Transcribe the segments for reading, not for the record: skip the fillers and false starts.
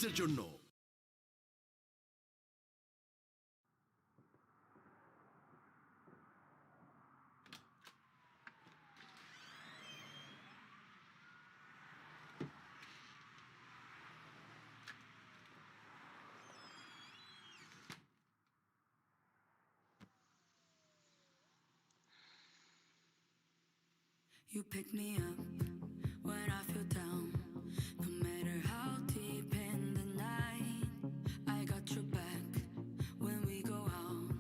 নিশ্চিতের জন্য। You pick me up when I feel down. No matter how deep in the night, I got your back when we go out.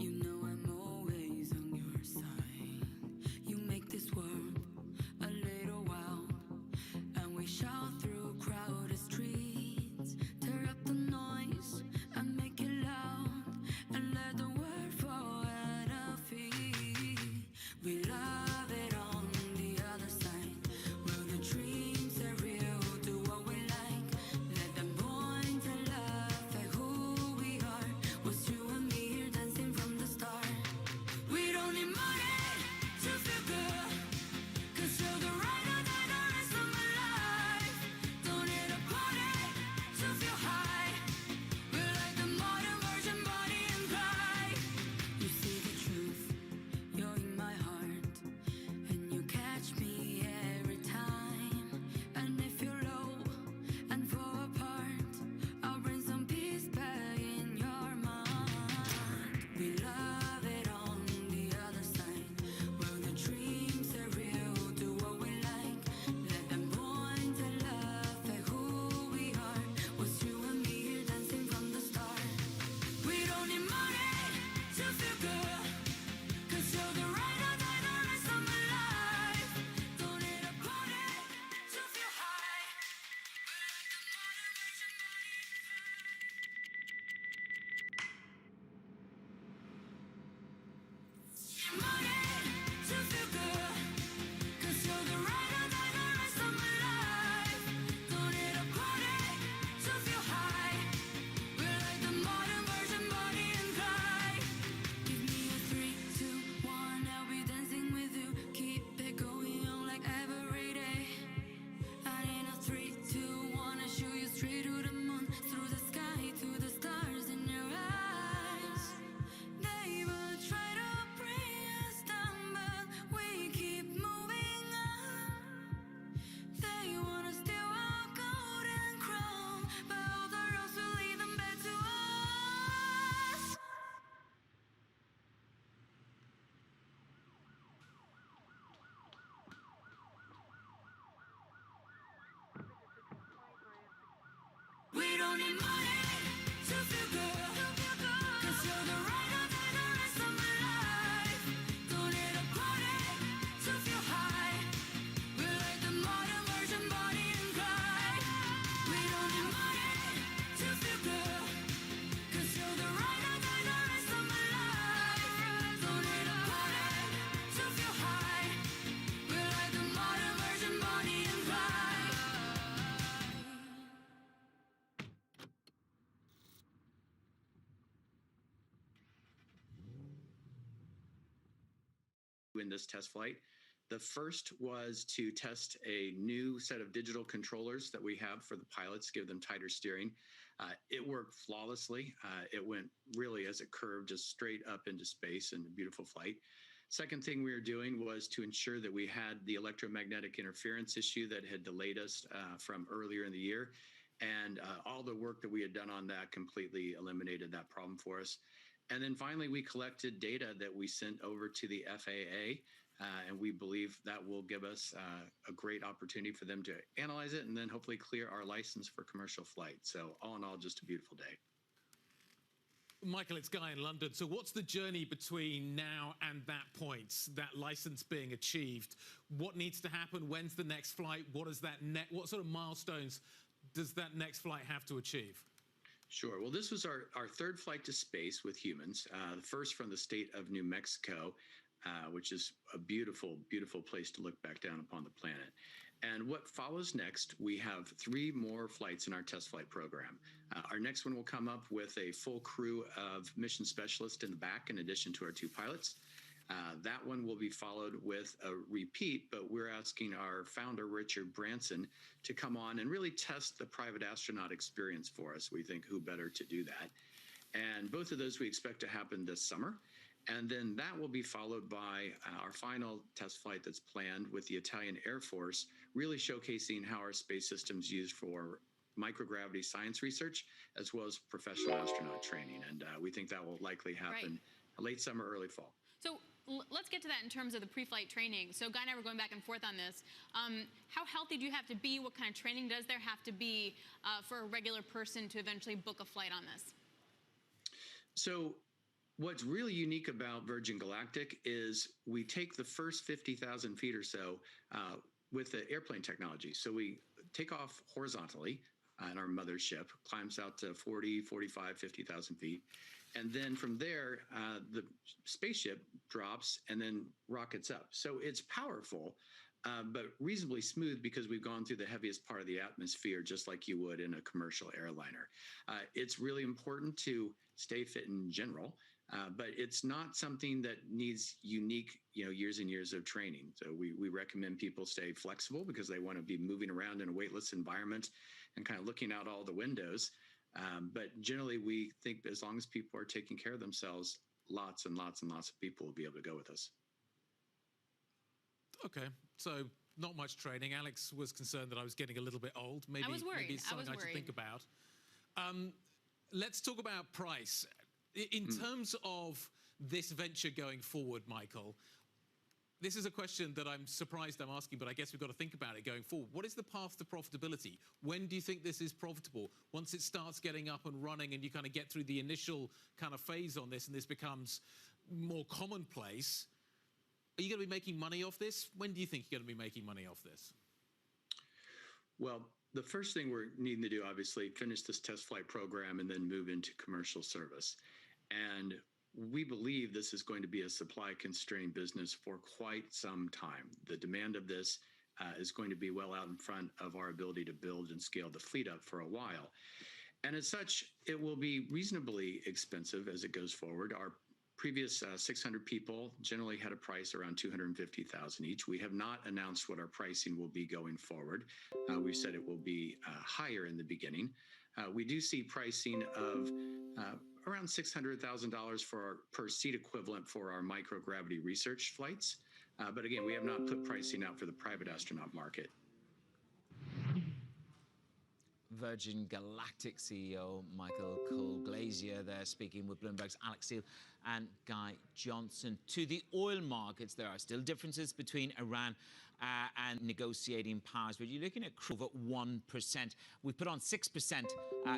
You know I'm always on your side. You make this world a little wild, and we shout through crowded streets. Tear up the noise and make it loud, and let the word fall at our feet. We love it on the other side, where the dreams are real, do what we like. Let them point and laugh at who we are. Was you and me here dancing from the start? We don't need money to feel good, 'cause you're the ride or die, the rest of my life. Don't need a party to feel high. We're like the modern version, Bonnie and Clyde. You see the truth, you're in my heart, and you catch me every time. And if you're low and fall apart, I'll bring some peace back in your mind. We love it on the other side, where the dreams are real, do what we like. Let them point and laugh at who we are. Was you and me here dancing from the start? We don't need money to feel good, 'cause you're the ride or die, the rest of my life. Don't need a party to feel high. We're like the modern version, Bonnie and Clyde. Money to feel good, 'cause you're the ride or die, the rest of my life. Don't need a party to feel high. We're like the modern version, Bonnie and Clyde. Give me a 3, 2, 1, I'll be dancing with you. Keep it going on like every day. I need a 3, 2, 1, I show you straight to the moon, through the sky, to the stars in your eyes. They will try to bring us down, but we keep moving on. They wanna steal our golden crown, but all the roads will lead them back to us. We don't need money to feel good, 'cause you're the ride or die, the rest of my life. Don't need a party to feel high. We're like the modern version, Bonnie and Clyde. We don't need money to feel good, 'cause you're the ride or die, the rest of my life. Don't need a party to feel high. We're like the modern version, Bonnie and Clyde. In this test flight. The first was to test a new set of digital controllers that we have for the pilots, give them tighter steering. It worked flawlessly. It went really as it curved just straight up into space in a beautiful flight. Second thing we were doing was to ensure that we had the electromagnetic interference issue that had delayed us from earlier in the year. And all the work that we had done on that completely eliminated that problem for us. And then finally, we collected data that we sent over to the FAA, and we believe that will give us a great opportunity for them to analyze it and then hopefully clear our license for commercial flight. So all in all, just a beautiful day. Michael, it's Guy in London. So what's the journey between now and that point, that license being achieved? What needs to happen? When's the next flight? What sort of milestones does that next flight have to achieve? Sure. Well, this was our third flight to space with humans, the first from the state of New Mexico, which is a beautiful, beautiful place to look back down upon the planet. And what follows next, we have 3 more flights in our test flight program. Our next one will come up with a full crew of mission specialists in the back, in addition to our 2 pilots. That one will be followed with a repeat, but we're asking our founder, Richard Branson, to come on and really test the private astronaut experience for us. We think who better to do that. And both of those we expect to happen this summer. And then that will be followed by our final test flight that's planned with the Italian Air Force, really showcasing how our space system's used for microgravity science research, as well as professional astronaut training. And we think that will likely happen late summer, early fall. So let's get to that in terms of the pre-flight training. So Guy and I were going back and forth on this. How healthy do you have to be? What kind of training does there have to be for a regular person to eventually book a flight on this? So what's really unique about Virgin Galactic is we take the first 50,000 feet or so with the airplane technology. So we take off horizontally on our mothership, climbs out to 40, 45, 50,000 feet. And then from there, the spaceship drops and then rockets up. So it's powerful, but reasonably smooth because we've gone through the heaviest part of the atmosphere, just like you would in a commercial airliner. It's really important to stay fit in general, but it's not something that needs unique, years and years of training. So we recommend people stay flexible because they want to be moving around in a weightless environment and kind of looking out all the windows. But generally, we think as long as people are taking care of themselves, lots and lots and lots of people will be able to go with us. Okay, so not much training. Alex was concerned that I was getting a little bit old. Maybe, I was worried. Maybe it's something I should think about. Let's talk about price. In terms of this venture going forward, Michael, this is a question that I'm surprised I'm asking, but I guess we've got to think about it going forward. What is the path to profitability? When do you think this is profitable? Once it starts getting up and running and you kind of get through the initial kind of phase on this and this becomes more commonplace, are you going to be making money off this? When do you think you're going to be making money off this? Well, the first thing we're needing to do, obviously, finish this test flight program and then move into commercial service. And we believe this is going to be a supply-constrained business for quite some time. The demand of this is going to be well out in front of our ability to build and scale the fleet up for a while. And as such, it will be reasonably expensive as it goes forward. Our previous 600 people generally had a price around $250,000 each. We have not announced what our pricing will be going forward. We've said it will be higher in the beginning. We do see pricing of around $600,000 per seat equivalent for our microgravity research flights. But again, we have not put pricing out for the private astronaut market. Virgin Galactic CEO Michael Cole-Glazier there speaking with Bloomberg's Alex Steele and Guy Johnson. To the oil markets, there are still differences between Iran and negotiating powers, but you're looking at crude at 1%. We've put on 6%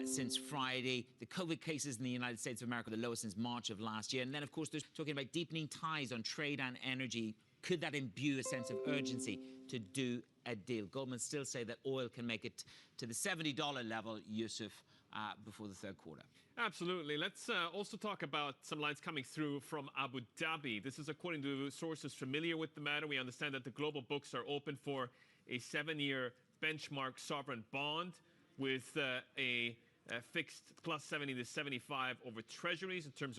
since Friday. The COVID cases in the United States of America are the lowest since March of last year. And then, of course, there's talking about deepening ties on trade and energy. Could that imbue a sense of urgency to do a deal? Goldman still say that oil can make it to the $70 level, Yusuf, before the third quarter. Absolutely. Let's also talk about some lines coming through from Abu Dhabi. This is according to sources familiar with the matter. We understand that the global books are open for a 7-year benchmark sovereign bond with a fixed plus 70 to 75 over treasuries in terms of